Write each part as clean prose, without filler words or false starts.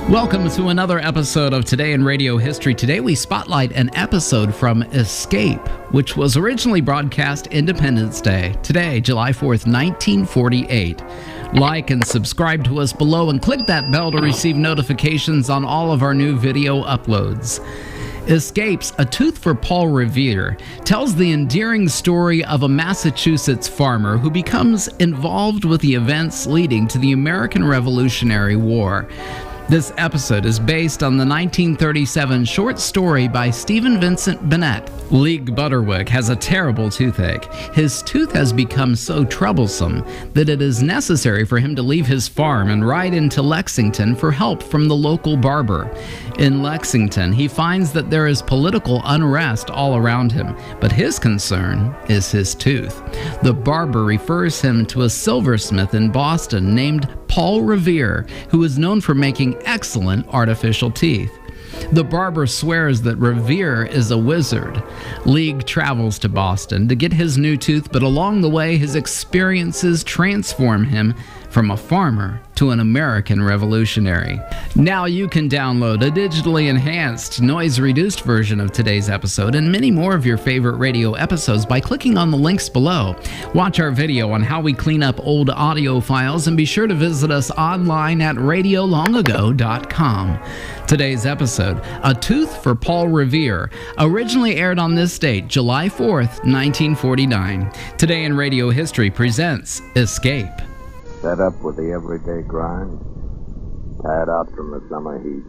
Welcome to another episode of Today in Radio History. Today we spotlight an episode from Escape, which was originally broadcast Independence Day. Today, July 4th, 1948. Like and subscribe to us below and click that bell to receive notifications on all of our new video uploads. Escape's A Tooth for Paul Revere tells the endearing story of a Massachusetts farmer who becomes involved with the events leading to the American Revolutionary War. This episode is based on the 1937 short story by Stephen Vincent Benet. League Butterwick has a terrible toothache. His tooth has become so troublesome that it is necessary for him to leave his farm and ride into Lexington for help from the local barber. In Lexington, he finds that there is political unrest all around him, but his concern is his tooth. The barber refers him to a silversmith in Boston named Paul Revere, who is known for making excellent artificial teeth. The barber swears that Revere is a wizard. League travels to Boston to get his new tooth, but along the way, his experiences transform him from a farmer to an American revolutionary. Now you can download a digitally enhanced, noise-reduced version of today's episode and many more of your favorite radio episodes by clicking on the links below. Watch our video on how we clean up old audio files and be sure to visit us online at RadioLongAgo.com. Today's episode, A Tooth for Paul Revere, originally aired on this date, July 4th, 1949. Today in Radio History presents Escape. Fed up with the everyday grind, tired out from the summer heat.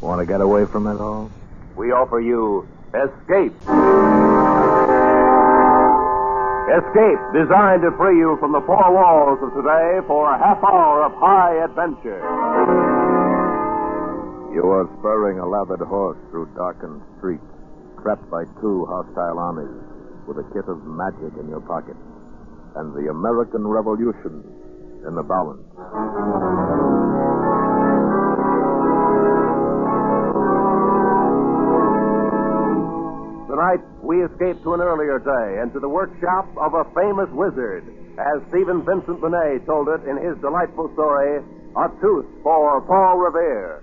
Want to get away from it all? We offer you Escape. Escape, designed to free you from the four walls of today for a half hour of high adventure. You are spurring a lathered horse through darkened streets, trapped by two hostile armies, with a kit of magic in your pocket, and the American Revolution in the balance. Tonight, we escape to an earlier day and to the workshop of a famous wizard, as Stephen Vincent Benet told it in his delightful story, A Tooth for Paul Revere.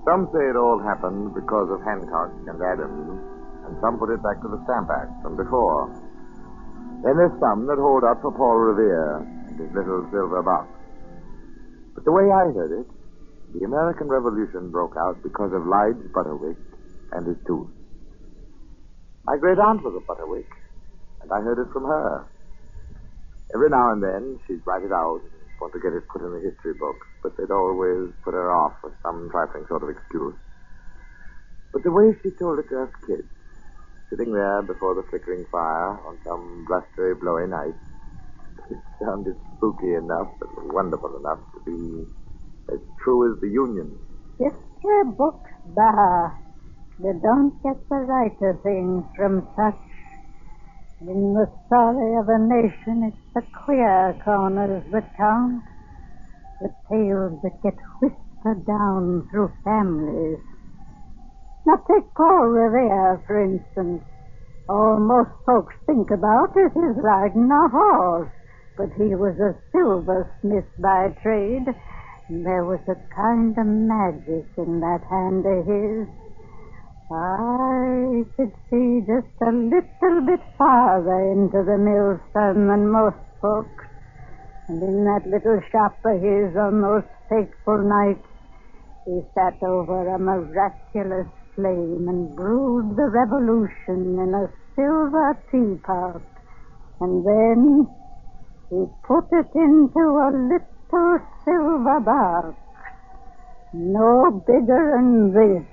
Some say it all happened because of Hancock and Adams, and some put it back to the Stamp Act from before. Then there's some that hold out for Paul Revere and his little silver box. But the way I heard it, the American Revolution broke out because of Lige Butterwick and his tooth. My great aunt was a Butterwick, and I heard it from her. Every now and then she'd write it out, want to get it put in the history books, but they'd always put her off with some trifling sort of excuse. But the way she told it to us kids, sitting there before the flickering fire on some blustery, blowy night, it sounded spooky enough and wonderful enough to be as true as the Union. History books, bah. You don't get the right of things from such. In the story of a nation, it's the queer corners that count, the tales that get whispered down through families. Now take Paul Revere, for instance. All most folks think about is his riding a horse, but he was a silversmith by trade, and there was a kind of magic in that hand of his. I could see just a little bit farther into the millstone than most folks. And in that little shop of his on those fateful nights, he sat over a miraculous flame and brewed the revolution in a silver teapot. And then he put it into a little silver box, no bigger than this.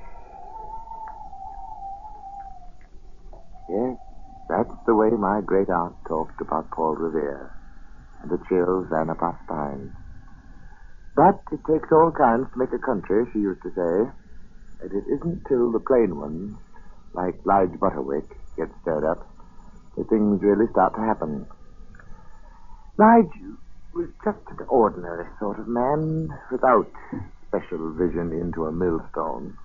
Yes, that's the way my great aunt talked about Paul Revere, and the chills ran up our spines. But it takes all kinds to make a country, she used to say, and it isn't till the plain ones, like Lige Butterwick, get stirred up, that things really start to happen. Lige, was just an ordinary sort of man, without special vision into a millstone.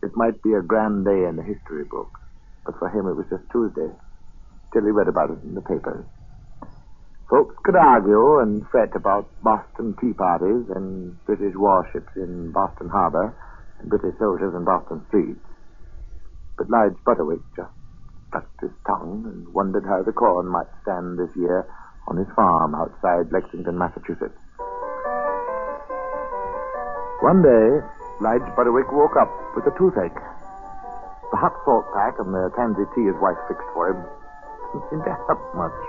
It might be a grand day in the history book, but for him it was just Tuesday, till he read about it in the papers. Folks could argue and fret about Boston tea parties and British warships in Boston Harbor and British soldiers in Boston streets. But Lige Butterwick just sucked his tongue and wondered how the corn might stand this year on his farm outside Lexington, Massachusetts. One day, Lige Butterwick woke up with a toothache. The hot salt pack and the tansy tea his wife fixed for him didn't seem to help much.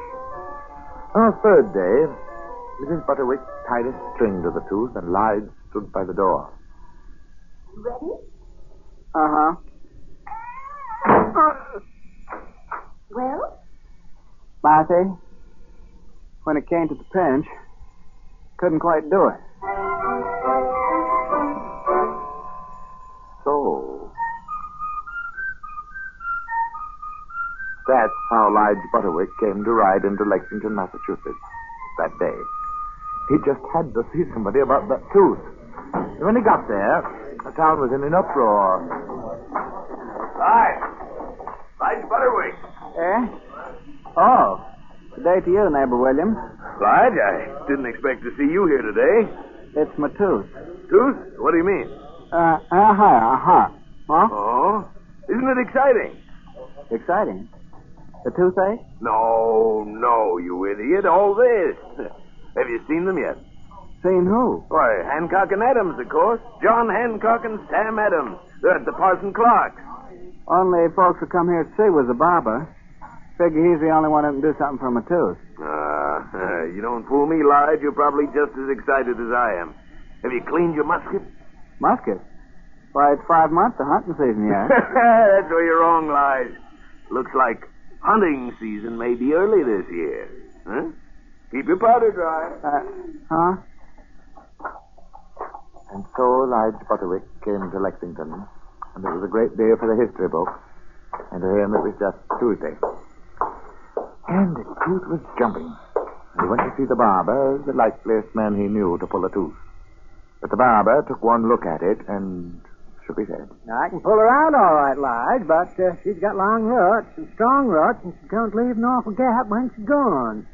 On the third day, Mrs. Butterwick tied a string to the tooth and Lige stood by the door. Ready? Uh-huh. Well? Marthy, when it came to the pinch, couldn't quite do it. So, that's how Lige Butterwick came to ride into Lexington, Massachusetts that day. He just had to see somebody about that tooth. And when he got there, the town was in an uproar. Hi. Lige Butterwick. Eh? Oh, good day to you, neighbor William. Lige, I didn't expect to see you here today. It's my tooth. Tooth? What do you mean? Huh? Oh? Isn't it exciting? Exciting. The toothache? No, you idiot. All this. Have you seen them yet? Seen who? Why, Hancock and Adams, of course. John Hancock and Sam Adams. They're at the Parson Clark's. Only folks who come here to see was the barber. Figure he's the only one who can do something for my tooth. You don't fool me, Lige. You're probably just as excited as I am. Have you cleaned your musket? Musket? Why, it's 5 months of hunting season yet. That's where you're wrong, Lige. Looks like hunting season may be early this year. Huh? Keep your powder dry. Huh? And so Lige Butterwick came to Lexington, and it was a great day for the history books, and to him it was just Tuesday. And his tooth was jumping. He went to see the barber, the likeliest man he knew to pull a tooth. But the barber took one look at it and shook his head. Now, I can pull her out all right, Lige, but she's got long roots and strong roots, and she don't leave an awful gap when she's gone.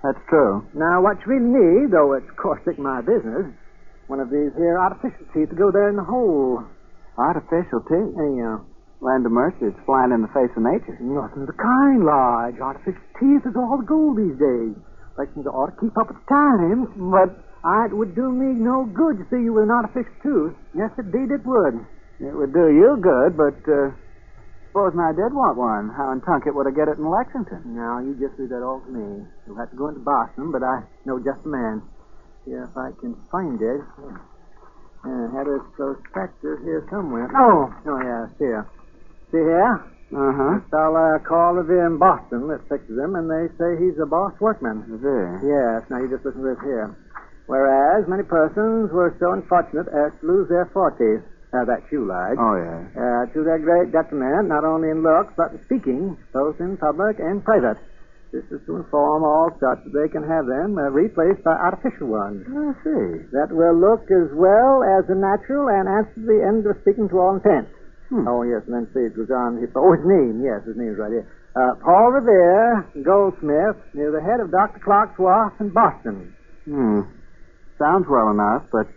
That's true. Now, what you really need, though it's, of course, it's my business, one of these here artificial teeth to go there in the hole. Artificial teeth? Yeah. Land of mercy, it's flying in the face of nature. Nothing of the kind, Lige. Artificial teeth is all the gold these days. Like you ought to keep up with the times. But it would do me no good to see you with an artificial tooth. Yes, indeed it would. It would do you good, but supposing I did want one, how in Tunket would I get it in Lexington? Now, you just leave that all to me. You'll have to go into Boston, but I know just the man. See if I can find it. I had a prospectus here somewhere. Oh, yeah, it's here. See here? Uh-huh. This fella Paul Revere in Boston that fixes them, and they say he's a boss workman. Revere? Yes. Now, you just listen to this here. Whereas many persons were so unfortunate as to lose their forties. That's you, Lige. Oh, yeah. To their great detriment, not only in looks, but in speaking, both in public and private. This is to inform all such that they can have them replaced by artificial ones. I see. That will look as well as the natural and answer the end of speaking to all intents. Oh, yes, and then see, it goes on. His name. Yes, his name's right here. Paul Revere, goldsmith, near the head of Dr. Clark's Wharf in Boston. Sounds well enough, but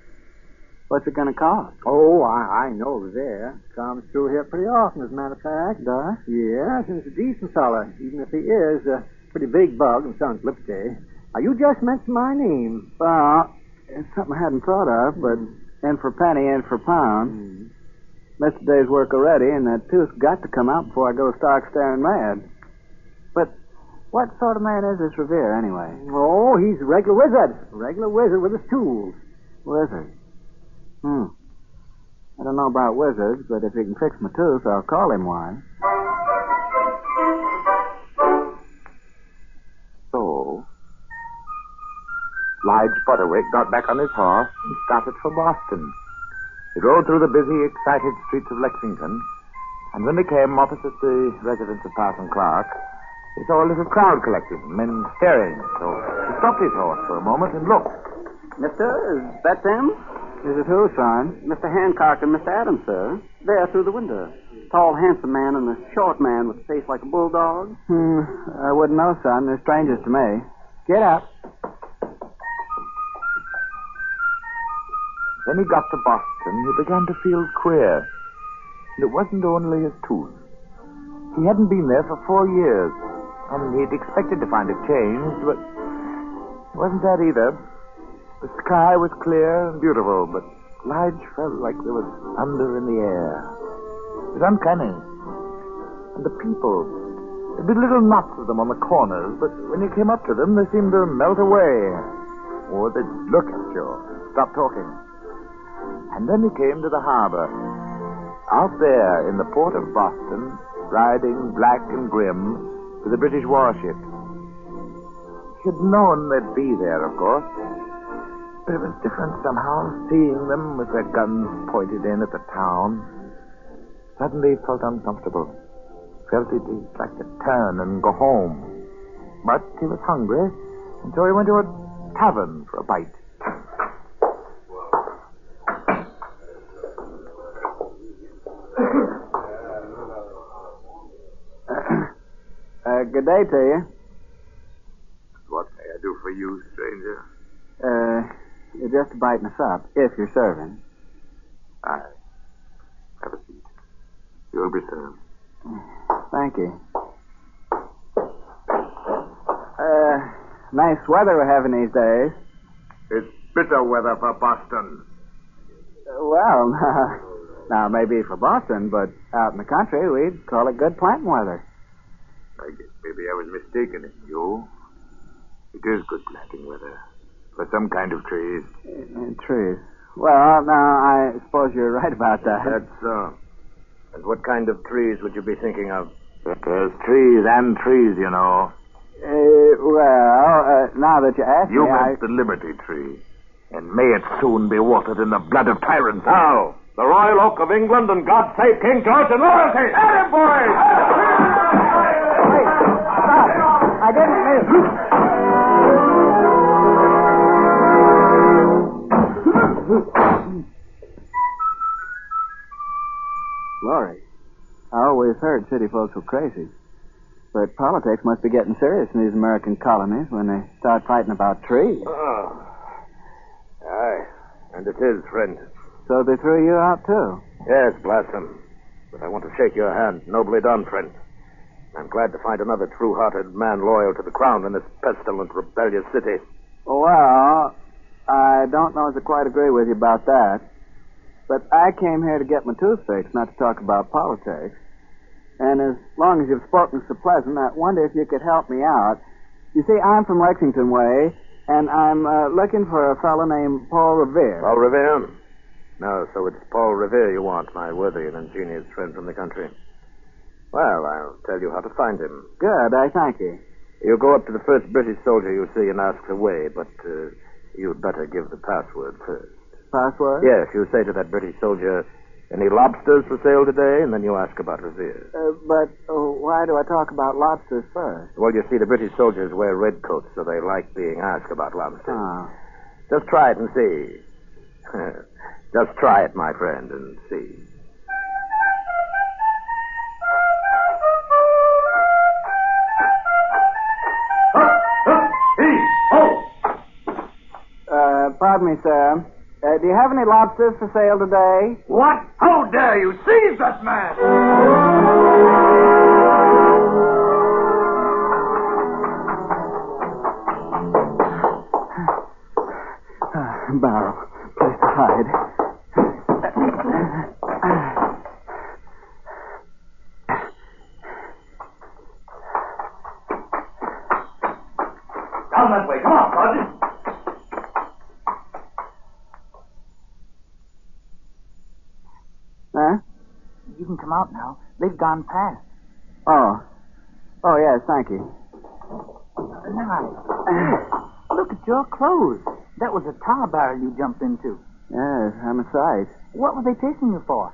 what's it going to cost? Oh, I know Revere. Comes through here pretty often, as a matter of fact. Does? Yes, and he's a decent fella, even if he is a pretty big bug and sounds lipsy. Now, you just mentioned my name. Well, it's something I hadn't thought of, but in for penny, in for pound. Missed a day's work already, and that tooth's got to come out before I go stark staring mad. But what sort of man is this Revere, anyway? Oh, he's a regular wizard. A regular wizard with his tools. Wizard? I don't know about wizards, but if he can fix my tooth, I'll call him one. So, Lige Butterwick got back on his horse and started for Boston. He rode through the busy, excited streets of Lexington, and when they came opposite the residence of Parson Clark, He saw a little crowd collected, men staring. So he stopped his horse for a moment and looked. Mister, is that them? Is it who, son? Mr. Hancock and Mr. Adams, sir. There through the window. Tall, handsome man and a short man with a face like a bulldog. I wouldn't know, son. They're strangers to me. Get up. When he got to Boston, he began to feel queer. And it wasn't only his tooth. He hadn't been there for 4 years, and he'd expected to find it changed, but it wasn't that either. The sky was clear and beautiful, but Lige felt like there was thunder in the air. It was uncanny. And the people, there'd be little knots of them on the corners, but when you came up to them, they seemed to melt away. Or they'd look at you, stop talking. And then he came to the harbor. Out there in the port of Boston, riding black and grim with a British warship. He'd known they'd be there, of course. But it was different somehow, seeing them with their guns pointed in at the town. Suddenly he felt uncomfortable. Felt he'd like to turn and go home. But he was hungry, and so he went to a tavern for a bite. Good day to you. What may I do for you, stranger? Just a bite and a sup, if you're serving. Aye. Have a seat. You'll be served. Thank you. Nice weather we're having these days. It's bitter weather for Boston. Well, now maybe for Boston, but out in the country, we'd call it good planting weather. I guess maybe I was mistaken in you. It is good planting weather. For some kind of trees. Trees. Well, now, I suppose you're right about that. That's so. And what kind of trees would you be thinking of? There's trees and trees, you know. Now that you ask You me, meant the Liberty Tree. And may it soon be watered in the blood of tyrants. Now, the Royal Oak of England and God save King George and loyalty! Get him, boys! Wait, stop. I didn't mean... Glory. I always heard city folks were crazy. But politics must be getting serious in these American colonies when they start fighting about trees. Oh. Aye. And it is, friend. So they threw you out, too? Yes, blast them. But I want to shake your hand. Nobly done, friend. I'm glad to find another true-hearted man loyal to the crown in this pestilent, rebellious city. Well, I don't know if I quite agree with you about that. But I came here to get my tooth fixed, not to talk about politics. And as long as you've spoken so pleasant, I wonder if you could help me out. You see, I'm from Lexington way, and I'm looking for a fellow named Paul Revere. Paul Revere? No, so it's Paul Revere you want, my worthy and ingenious friend from the country. Well, I'll tell you how to find him. Good, I thank you. You go up to the first British soldier you see and ask the way, but you'd better give the password first. Password? Yes, you say to that British soldier, any lobsters for sale today? And then you ask about Revere. But why do I talk about lobsters first? Well, you see, the British soldiers wear red coats, so they like being asked about lobsters. Oh. Just try it and see. Just try it, my friend, and see. Pardon me, sir. Do you have any lobsters for sale today? What? How dare you seize that man? Barrow. Place to hide. Down that way. Come on, Sergeant. Huh? You can come out now. They've gone past. Oh. Oh, yes, thank you. Now, look at your clothes. That was a tar barrel you jumped into. Yes, I'm a sight. What were they chasing you for?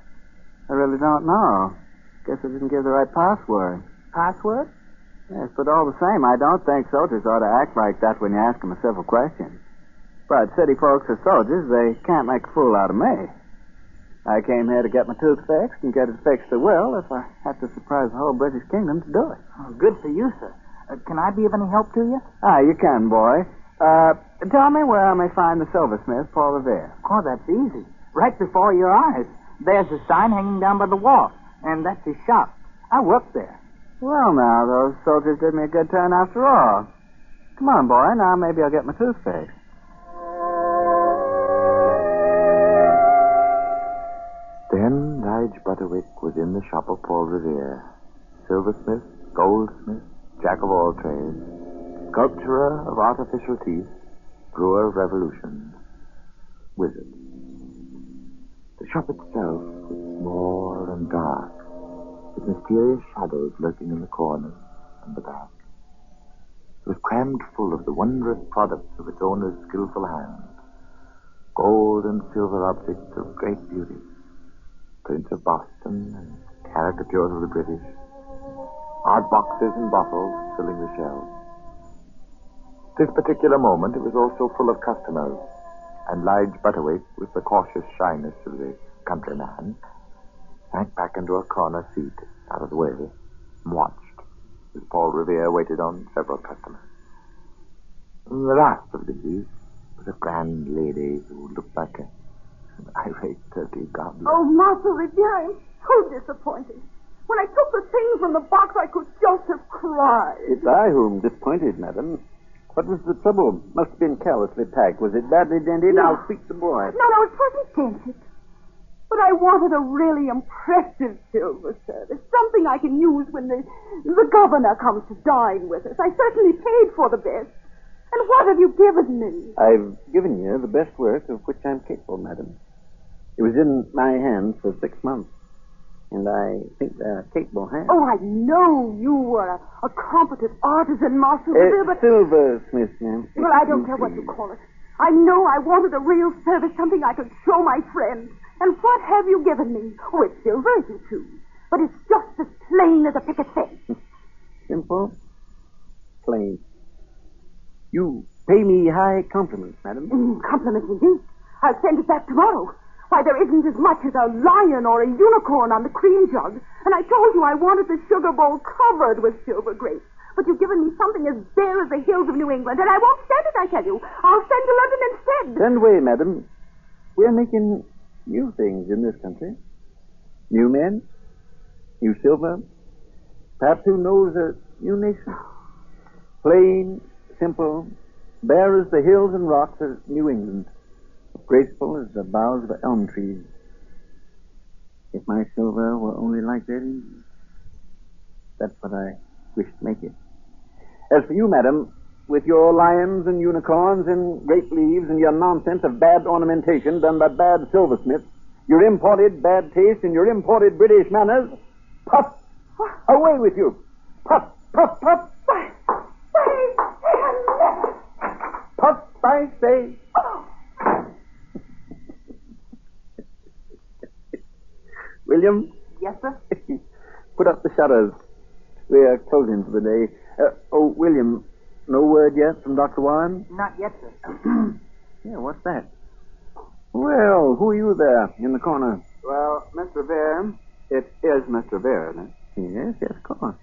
I really don't know. Guess I didn't give the right password. Password? Yes, but all the same, I don't think soldiers ought to act like that when you ask them a civil question. But city folks are soldiers. They can't make a fool out of me. I came here to get my tooth fixed and get it fixed at will if I have to surprise the whole British kingdom to do it. Oh, good for you, sir. Can I be of any help to you? You can, boy. Tell me where I may find the silversmith, Paul Revere. Oh, that's easy. Right before your eyes. There's a sign hanging down by the wall, and that's his shop. I work there. Well, now, those soldiers did me a good turn after all. Come on, boy. Now maybe I'll get my tooth fixed. Then Lige Butterwick was in the shop of Paul Revere, silversmith, goldsmith, jack of all trades, sculpturer of artificial teeth, brewer of revolutions, wizard. The shop itself was small and dark, with mysterious shadows lurking in the corners and the back. It was crammed full of the wondrous products of its owner's skillful hand, gold and silver objects of great beauty, prints of Boston and caricatures of the British, art boxes and bottles filling the shelves. This particular moment, it was also full of customers, and Lige Butterwick, with the cautious shyness of the countryman, sank back into a corner seat out of the way and watched as Paul Revere waited on several customers. And the last of these was a grand lady who looked like an irate turkey gobbler. Oh, Master Revere, I'm so disappointed. When I took the thing from the box, I could just have cried. It's I who am disappointed, madam. What was the trouble? Must have been carelessly packed. Was it badly dented? No. I'll speak to the boy. No, it wasn't dented. But I wanted a really impressive silver service, something I can use when the governor comes to dine with us. I certainly paid for the best. And what have you given me? I've given you the best work of which I'm capable, madam. It was in my hands for 6 months. And I think they're capable hands. Oh, I know you were a competent artisan, Master Revere, but... Silversmith, ma'am. Well, I don't care what you call it. I know I wanted a real service, something I could show my friends. And what have you given me? Oh, it's silver, if you choose. But it's just as plain as a picket fence. Simple, plain. You pay me high compliments, madam. Compliments indeed. I'll send it back tomorrow. Why, there isn't as much as a lion or a unicorn on the cream jug. And I told you I wanted the sugar bowl covered with silver grapes. But you've given me something as bare as the hills of New England, and I won't stand it, I tell you. I'll send to London instead. Send away, madam. We're making new things in this country. New men, new silver, perhaps who knows a new nation. Plain, simple, bare as the hills and rocks of New England, graceful as the boughs of elm trees. If my silver were only like that, that's what I wish to make it. As for you, madam, with your lions and unicorns and grape leaves and your nonsense of bad ornamentation done by bad silversmiths, your imported bad taste and your imported British manners, puff, away with you. Puff, puff, puff. Puff, I say. William? Yes, sir? Put up the shutters. We are closing for the day. William, no word yet from Dr. Warren? Not yet, sir. Yeah, what's that? Well, who are you there in the corner? Well, Mr. Revere, it is Mr. Revere, isn't it? Yes, of course.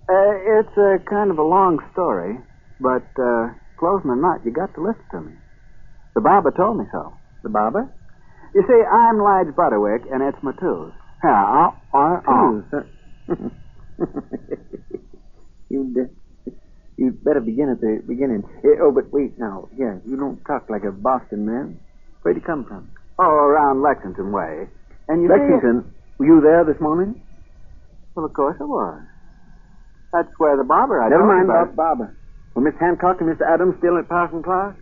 It's a kind of a long story, but closing or not, you got to listen to me. The barber told me so. The barber? You see, I'm Lige Butterwick, and it's my tooth. You'd better begin at the beginning. But wait now. Yeah, you don't talk like a Boston man. Where'd you come from? Oh, around Lexington way. And you Lexington? Were you there this morning? Well, of course I was. That's where the barber I Never told mind you about barber. Were Miss Hancock and Mr. Adams still at Parson Clark?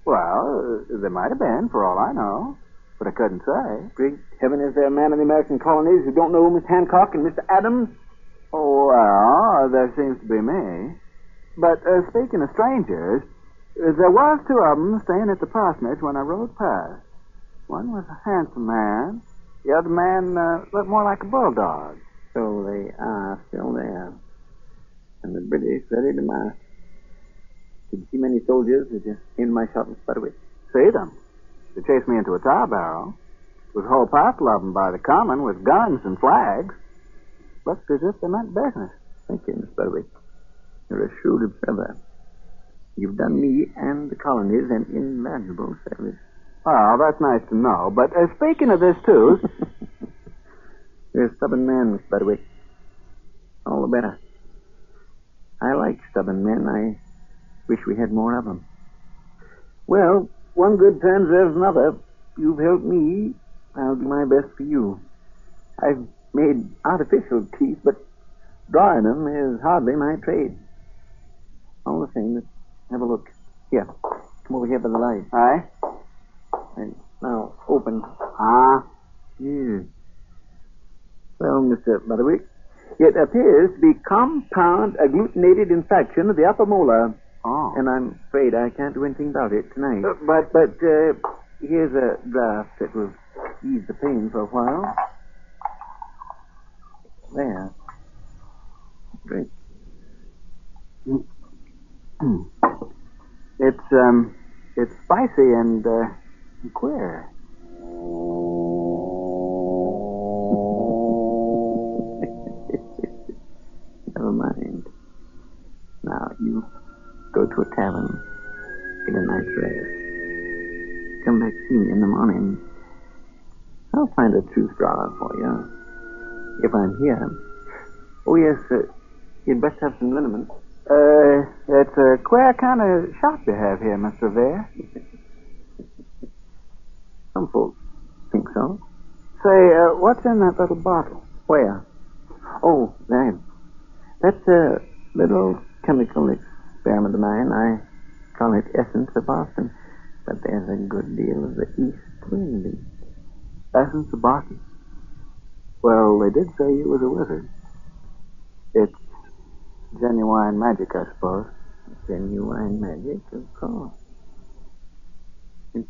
Well, they might have been, for all I know. But I couldn't say. Great heaven, is there a man in the American colonies who don't know Miss Hancock and Mr. Adams? Oh, well, there seems to be me. But speaking of strangers, there was two of them staying at the parsonage when I rode past. One was a handsome man. The other man looked more like a bulldog. So they are still there. and the British ready to march. Did you see many soldiers as you came to my shop, Miss Butterwick? See them. They chased me into a tar barrel. There was a whole parcel of them by the common with guns and flags. Looked as if they meant business. Thank you, Miss Butterwick. You're a shrewd observer. You've done me and the colonies an invaluable service. Oh, that's nice to know. But speaking of this, too... You're a stubborn man, Miss Butterwick. All the better. I like stubborn men. I wish we had more of them. Well, one good turn deserves another. You've helped me. I'll do my best for you. I've made artificial teeth, but drawing them is hardly my trade. All the same, let's have a look. Here. Come over here by the light. Aye? And now, open. Yes. Well, Mr. Butterwick, it appears to be compound agglutinated infection of the upper molar. Oh. And I'm afraid I can't do anything about it tonight. But here's a draft that will ease the pain for a while. There. Drink. It's spicy and queer. Never mind. Now, you go to a tavern, get a nice rest. Come back see me in the morning. I'll find a truth drawer for you. If I'm here. Oh, yes, you'd best have some liniment. It's a queer kind of shop you have here, Mr. Revere. Some folks think so. Say, what's in that little bottle? Where? Oh, that. That's a little chemical experiment of mine. I call it essence of Boston. But there's a good deal of the east wind in it. Essence of Boston? Well, they did say you was a wizard. It's genuine magic, I suppose. Genuine magic, of course. And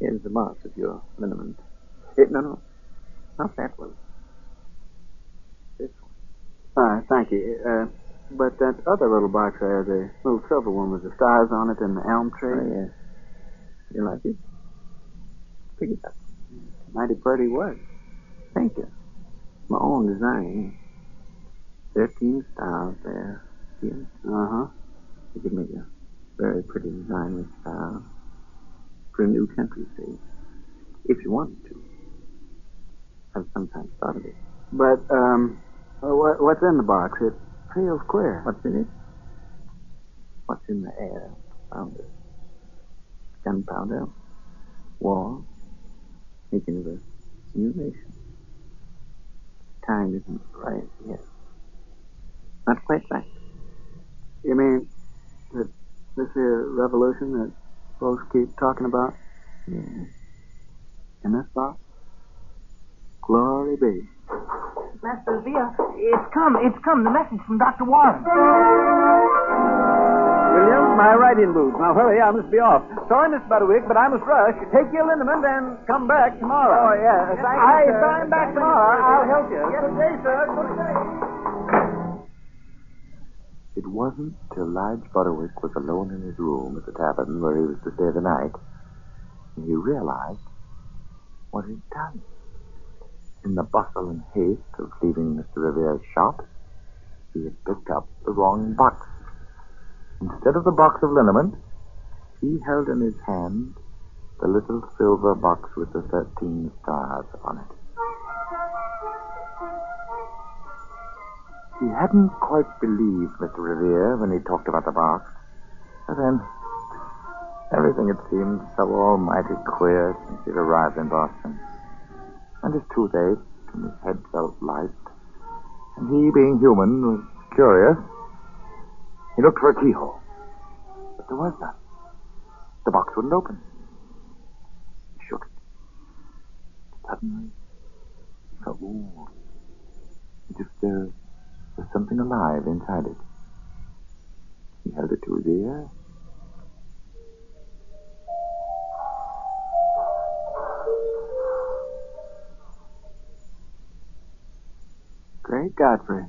here's the box of your liniment. No, not that one. This one. Thank you. But that other little box there, the little silver one with the stars on it and the elm tree. Oh, yes. You like it? Pick it up. Mighty pretty work. Thank you. My own design. 13 stars there. See them? Uh-huh. You could make a very pretty design with stars. For a new country, say. If you wanted to. I've sometimes thought of it. But, what's in the box? It feels queer. What's in it? What's in the air? Powder. Gunpowder. War. Making of a new nation. Time isn't right yet. Not quite right. You mean that this here revolution that folks keep talking about? Yeah. In this box? Glory be. Master Revere, it's come. The message from Dr. Warren. William, my writing boots. Now hurry, I must be off. Sorry, Miss Butterwick, but I must rush. Take your liniment and come back tomorrow. Oh, yeah. If I'm back tomorrow, I'll help you. Good day, sir. Good day. It wasn't till Lige Butterwick was alone in his room at the tavern where he was to stay the night and he realized what he'd done. In the bustle and haste of leaving Mr. Revere's shop, he had picked up the wrong box. Instead of the box of liniment, he held in his hand the little silver box with the 13 stars on it. He hadn't quite believed Mr. Revere when he talked about the box. But then, everything had seemed so almighty queer since he'd arrived in Boston. And his tooth ached, and his head felt light. And he, being human, was curious. He looked for a keyhole. But there was none. The box wouldn't open. He shook it. Suddenly, he felt warm. As if there was something alive inside it. He held it to his ear. Great Godfrey.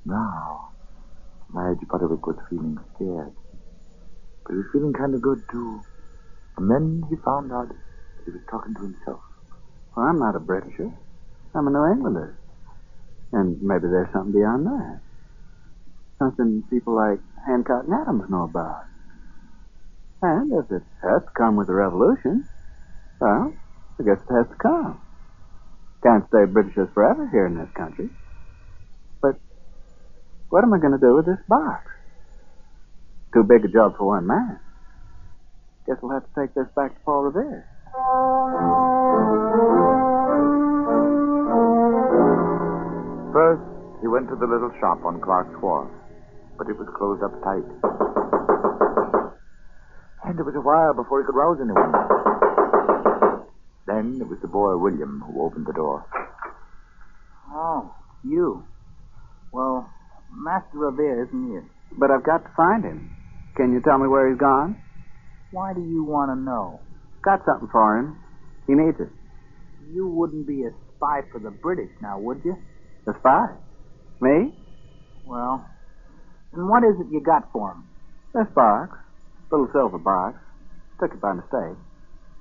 Now, Madge Butterwick was feeling scared. But he was feeling kind of good, too. And then he found out that he was talking to himself. Well, I'm not a Britisher. I'm a New Englander. And maybe there's something beyond that. Something people like Hancock and Adams know about. And if it has to come with the revolution, well, I guess it has to come. Can't stay Britishers forever here in this country. But what am I going to do with this box? Too big a job for one man. Guess we'll have to take this back to Paul Revere. First, he went to the little shop on Clark's Wharf, but it was closed up tight. And it was a while before he could rouse anyone. Then it was the boy, William, who opened the door. Oh, you. Well, Master Revere isn't here. But I've got to find him. Can you tell me where he's gone? Why do you want to know? Got something for him. He needs it. You wouldn't be a spy for the British now, would you? A spy? Me? Well, then what is it you got for him? This box. Little silver box. Took it by mistake.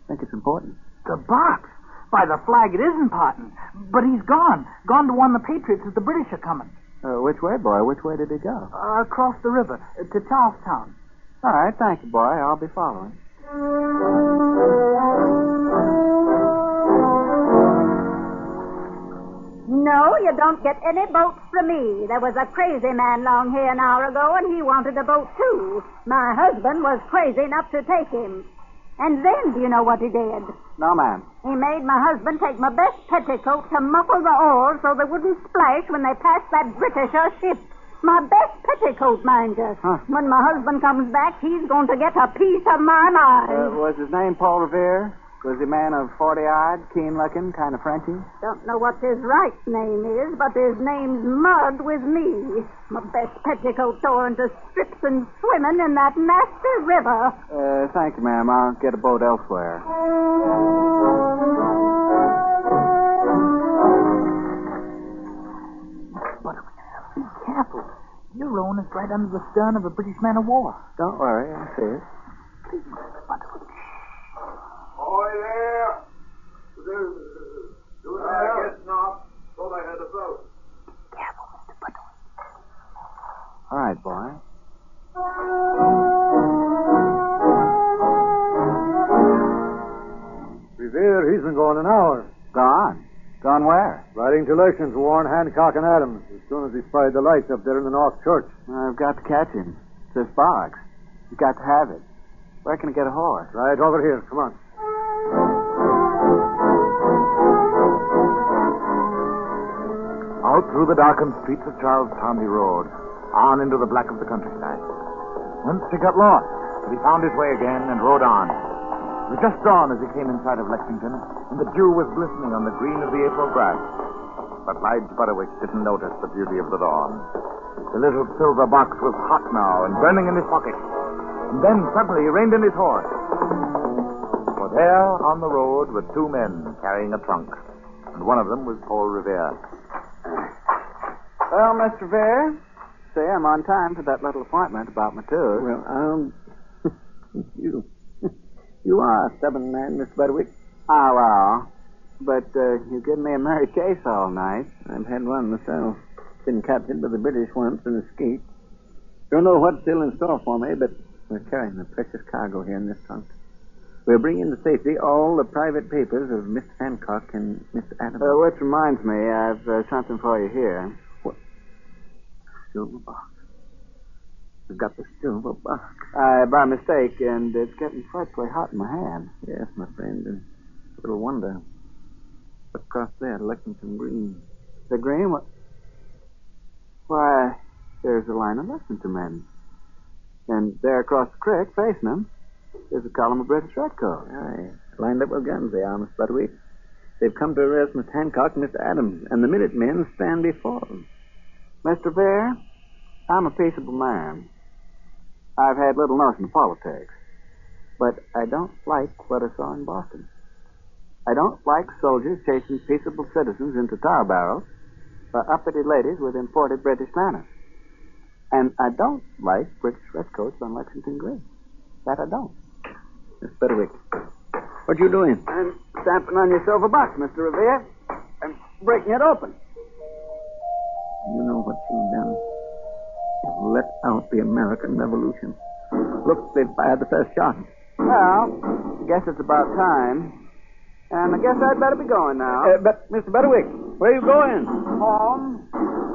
Think it's important. The box? By the flag, it is important. But he's gone. Gone to warn the Patriots that the British are coming. Which way, boy? Which way did he go? Across the river, to Charlestown. All right, thank you, boy. I'll be following. No, you don't get any boats from me. There was a crazy man long here an hour ago, and he wanted a boat, too. My husband was crazy enough to take him. And then, do you know what he did? No, ma'am. He made my husband take my best petticoat to muffle the oars so they wouldn't splash when they passed that Britisher ship. My best petticoat, mind you. Huh. When my husband comes back, he's going to get a piece of my mind. Was his name Paul Revere? Was he a man of 40-eyed, keen-looking, kind of Frenchy? Don't know what his right name is, but his name's Mud with me. My best petticoat torn to strips and swimming in that nasty river. Thank you, ma'am. I'll get a boat elsewhere. But be careful. You're rowing us right under the stern of a British man of war. Don't worry, I see it. Please, Mr. Butterwick. Ahoy there! I guess not. Thought I had a boat. Careful, Mr. Butterwick. All right, boy. Revere, he's been gone an hour. Gone? Gone where? Riding to elections, warned Hancock and Adams as soon as he spied the lights up there in the North Church. I've got to catch him. It's this box. You've got to have it. Where can I get a horse? Right over here. Come on. Out through the darkened streets of Charlestown he rode, on into the black of the countryside. Once he got lost, but he found his way again and rode on. It was just dawn as he came in sight of Lexington, and the dew was glistening on the green of the April grass. But Lige Butterwick didn't notice the beauty of the dawn. The little silver box was hot now and burning in his pocket. And then suddenly he reined in his horse. For there on the road were two men carrying a trunk, and one of them was Paul Revere. Well, Mr. Revere, say I'm on time for that little appointment about my tooth. Well, you are a stubborn man, Mr. Butterwick. Ah, well. But you've given me a merry chase all night. I've had one myself. Been captured by the British once and escaped. Don't know what's still in store for me, but we're carrying a precious cargo here in this trunk. We're bringing to safety all the private papers of Mr. Hancock and Mr. Adams. Which reminds me, I've something for you here. What? Silver box. We've got the silver box. By mistake, and it's getting frightfully hot in my hand. Yes, my friend, and little wonder. Across there, Lexington Green. The green? What? Why, there's a line of Lexington men. And there across the creek, facing them, is a column of British redcoats. Aye, lined up with guns, they are, Mr. Butterwick. They've come to arrest Mr. Hancock and Mr. Adams, and the Minutemen stand before them. Mr. Revere, I'm a peaceable man. I've had little notion of politics. But I don't like what I saw in Boston. I don't like soldiers chasing peaceable citizens into tar barrels or uppity ladies with imported British manners. And I don't like British redcoats on Lexington Green. That I don't. Miss Betterwick, what you doing? I'm stamping on your silver box, Mr. Revere. I'm breaking it open. You know what you've done. You've let out the American Revolution. Look, they've fired the first shot. Well, I guess it's about time. And I guess I'd better be going now. But, Mr. Betterwick, where are you going? Home.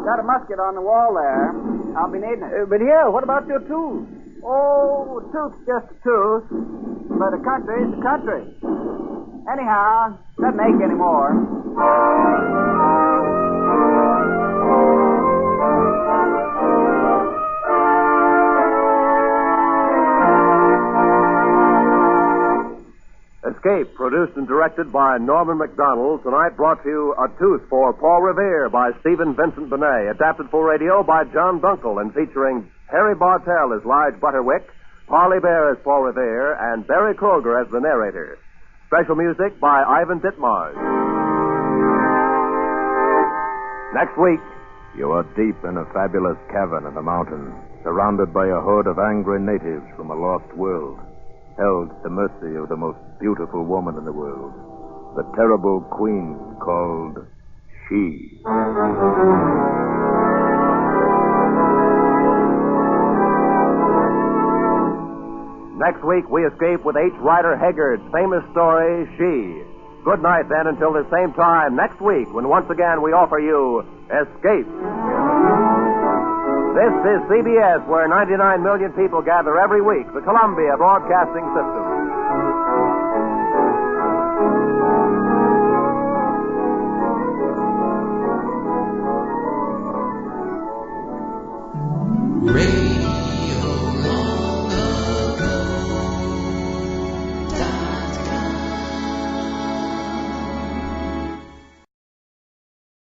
Got a musket on the wall there. I'll be needing it. But here, what about your tooth? Oh, a tooth's just a tooth. But a country's a country. Anyhow, doesn't ache anymore. Escape, produced and directed by Norman MacDonald, tonight brought to you A Tooth for Paul Revere by Stephen Vincent Benet, adapted for radio by John Dunkel, and featuring Harry Bartell as Lige Butterwick, Parley Bear as Paul Revere, and Barry Kroger as the narrator. Special music by Ivan Ditmars. Next week, you are deep in a fabulous cavern in the mountains, surrounded by a horde of angry natives from a lost world, held at the mercy of the most beautiful woman in the world, the terrible queen called She. Next week, we escape with H. Rider Haggard's famous story, She. Good night, then, until the same time next week, when once again we offer you Escape. This is CBS, where 99 million people gather every week, the Columbia Broadcasting System.